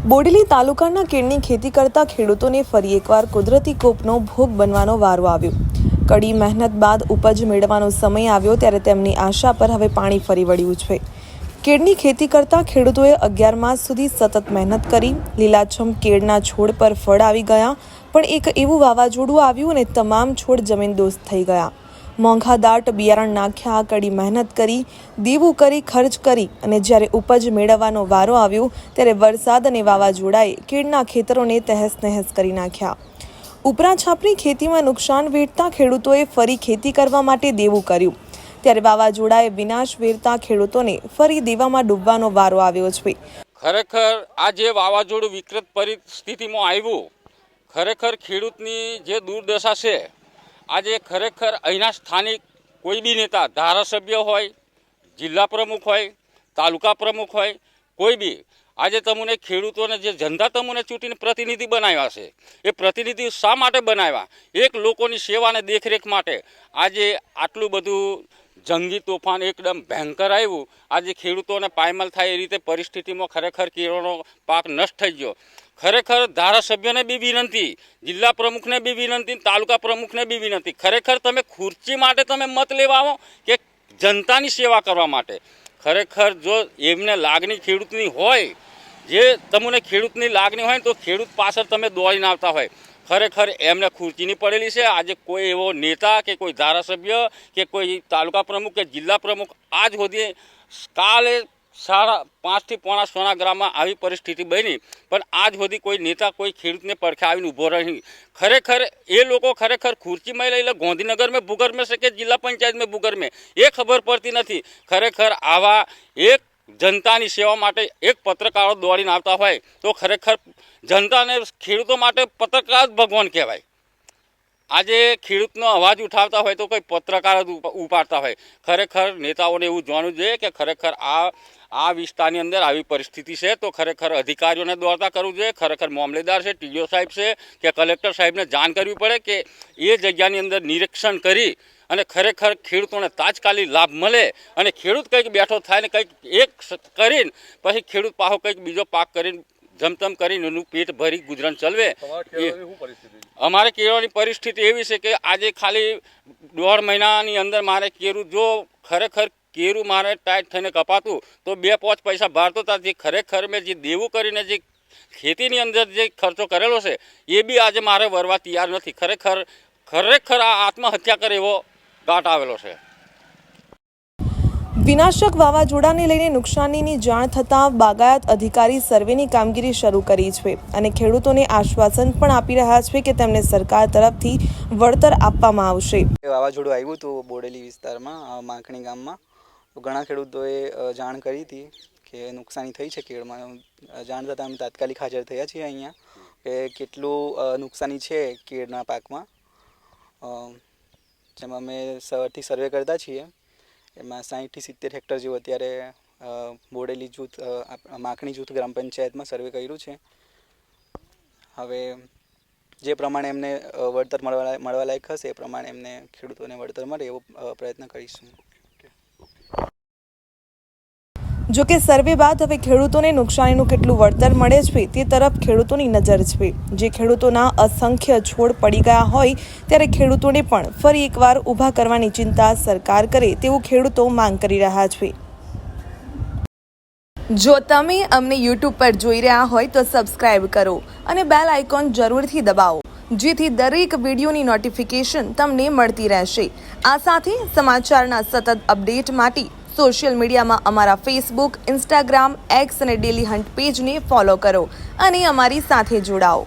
બોડેલી તાલુકાના કેળની ખેતી કરતા ખેડૂતોને ફરી એકવાર કુદરતી કોપનો ભોગ બનવાનો વારો આવ્યો। કડી મહેનત બાદ ઉપજ મેળવવાનો સમય આવ્યો ત્યારે તેમની આશા પર હવે પાણી ફરી વળ્યું છે। કેળની ખેતી કરતા ખેડૂતોએ 11 માસ સુધી સતત મહેનત કરી। લીલાછમ કેળના છોડ પર ફળ આવી ગયા, પણ એક એવું વાવાઝોડું આવ્યું અને તમામ છોડ જમીનદોસ્ત થઈ ગયા। મોંઘાદાટ બિયારણ નાખ્યા, કડી મહેનત કરી, દેવું કરી, ખર્ચ કરી અને જ્યારે ઉપજ મેળવવાનો વારો આવ્યો ત્યારે વરસાદ અને વાવાઝોડાએ કેળના ખેતરોને તહેસ નહેસ કરી નાખ્યા। ઉપરા છાપરી ખેતીમાં નુકસાન વેઠતા ખેડૂતોએ ફરી ખેતી કરવા માટે દેવું કર્યું, ત્યારે વાવાઝોડાએ વિનાશ વેરતા ખેડૂતોને ફરી દેવામાં ડૂબવાનો વારો આવ્યો છે। ખરેખર આ જે વાવાઝોડું વિકૃત પરિસ્થિતિમાં આવ્યું, ખરેખર ખેડૂતની જે દુર્દશા છે, આજે ખરેખર અહીંના સ્થાનિક કોઈ બી નેતા, ધારાસભ્ય હોય, જિલ્લા પ્રમુખ હોય, તાલુકા પ્રમુખ હોય, કોઈ બી આજે તમને ખેડૂતોને જે જનતા તમને ચૂંટીને પ્રતિનિધિ બનાવ્યા છે, એ પ્રતિનિધિ શા માટે બનાવ્યા? એક લોકોની સેવા અને દેખરેખ માટે। આજે આટલું બધું જંગી તોફાન એકદમ ભયંકર આવ્યું, આજે ખેડૂતોને પાયમાલ થાય એ રીતે પરિસ્થિતિમાં ખરેખર કેળનો પાક નષ્ટ થઈ ગયો। ખરેખર ધારાસભ્યને બી વિનંતી, જિલ્લા પ્રમુખને બી વિનંતી, તાલુકા પ્રમુખને બી વિનંતી, ખરેખર તમે ખુરશી માટે તમે મત લેવા આવો કે જનતાની સેવા કરવા માટે? ખરેખર જો એમને લાગણી ખેડૂતની હોય, જે તમને ખેડૂતની લાગણી હોય તો ખેડૂત પાછળ તમે દોડીને આવતા હોય। ખરેખર એમને ખુરશીની પડેલી છે। આજે કોઈ એવો નેતા કે કોઈ ધારાસભ્ય કે કોઈ તાલુકા પ્રમુખ કે જિલ્લા પ્રમુખ આજ સુધી કાલે 5:30 થી 6:45 ગ્રામમાં આવી પરિસ્થિતિ બની, પણ આજ સુધી કોઈ નેતા કોઈ ખેડૂતને પડખે આવીને ઊભો રહી। ખરેખર એ લોકો ખરેખર ખુરશીમાં લઈ લે, ગાંધીનગર में भूगर में से કે જિલ્લા પંચાયત में भूगर में એ ખબર પડતી નથી। ખરેખર આવા એક જનતાની સેવા માટે એક પત્રકારો દોડીને આવતા હોય તો ખરેખર જનતાને ખેડૂતો માટે પત્રકાર જ ભગવાન કહેવાય। આજે ખેડૂતનો અવાજ ઉઠાવતા હોય તો કોઈ પત્રકાર જ ઉપાડતા હોય। ખરેખર નેતાઓને એવું જાણવું જોઈએ કે ખરેખર આ વિસ્તારની અંદર આવી પરિસ્થિતિ છે તો ખરેખર અધિકારીઓને દોડતા કરવું જોઈએ। ખરેખર મામલેદાર છે, ટીડીઓ સાહેબ છે કે કલેક્ટર સાહેબને જાણ કરવી પડે કે એ જગ્યાની અંદર નિરીક્ષણ કરી અને ખરેખર ખેડૂતોને તાત્કાલિક લાભ મળે અને ખેડૂત કંઈક બેઠો થાય ને કંઈક એક કરીને પછી ખેડૂત પાછો કંઈક બીજો પાક કરીને જમતમ કરીને એનું પેટ ભરી ગુજરાન ચલાવે। અમારે કેળવાની પરિસ્થિતિ એવી છે કે આજે ખાલી 1.5 મહિનાની અંદર મારે કેરું, જો ખરેખર કેરું મારે ટાઈટ થઈને કપાતું તો 2-5 પૈસા ભારતો હતા। જે ખરેખર મેં જે દેવું કરીને જે ખેતીની અંદર જે ખર્ચો કરેલો છે એ બી આજે મારે વરવા તૈયાર નથી। ખરેખર આ આત્મહત્યા કરે એવો ઘાટ આવેલો છે। વિનાશક વાવાઝોડાને લઈને નુકસાનીની જાણ થતાં બાગાયત અધિકારી સર્વેની કામગીરી શરૂ કરી છે અને ખેડૂતોને આશ્વાસન પણ આપી રહ્યા છે કે તેમને સરકાર તરફથી વળતર આપવામાં આવશે। વાવાઝોડું આવ્યું હતું બોડેલી વિસ્તારમાં માખણી ગામમાં, તો ઘણા ખેડૂતોએ જાણ કરી હતી કે નુકસાની થઈ છે કેળમાં। જાણ થતાં અમે તાત્કાલિક હાજર થયા છીએ અહીંયા કે કેટલું નુકસાની છે કેળના પાકમાં, જેમાં અમે સવારથી સર્વે કરતા છીએ। એમાં 60 થી 70 હેક્ટર જેવું અત્યારે બોડેલી જૂથ માખણી જૂથ ગ્રામ પંચાયતમાં સર્વે કર્યું છે। હવે જે પ્રમાણે એમને વળતર મળવા લાયક હશે એ પ્રમાણે એમને ખેડૂતોને વળતર મળે એવો પ્રયત્ન કરીશું। જો કે સર્વે બાદ હવે ખેડૂતોને નુકસાનીનું કેટલું વળતર મળે છે તે તરફ ખેડૂતોની નજર છે। જે ખેડૂતોના અસંખ્ય છોડ પડી ગયા હોય ત્યારે ખેડૂતોને પણ ફરી એકવાર ઊભા કરવાની ચિંતા સરકાર કરે તેવું ખેડૂતો માંગ કરી રહ્યા છે। જો તમે અમને YouTube પર જોઈ રહ્યા હોય તો સબસ્ક્રાઇબ કરો અને બેલ આઇકોન જરૂરથી દબાવો, જેથી દરેક વિડીયોની નોટિફિકેશન તમને મળતી રહેશે। આ સાથે સમાચારના સતત અપડેટ માટે સોશિયલ મીડિયામાં અમારા ફેસબુક, ઇન્સ્ટાગ્રામ, એક્સ અને ડેલી હન્ટ પેજને ફોલો કરો અને અમારી સાથે જોડાઓ।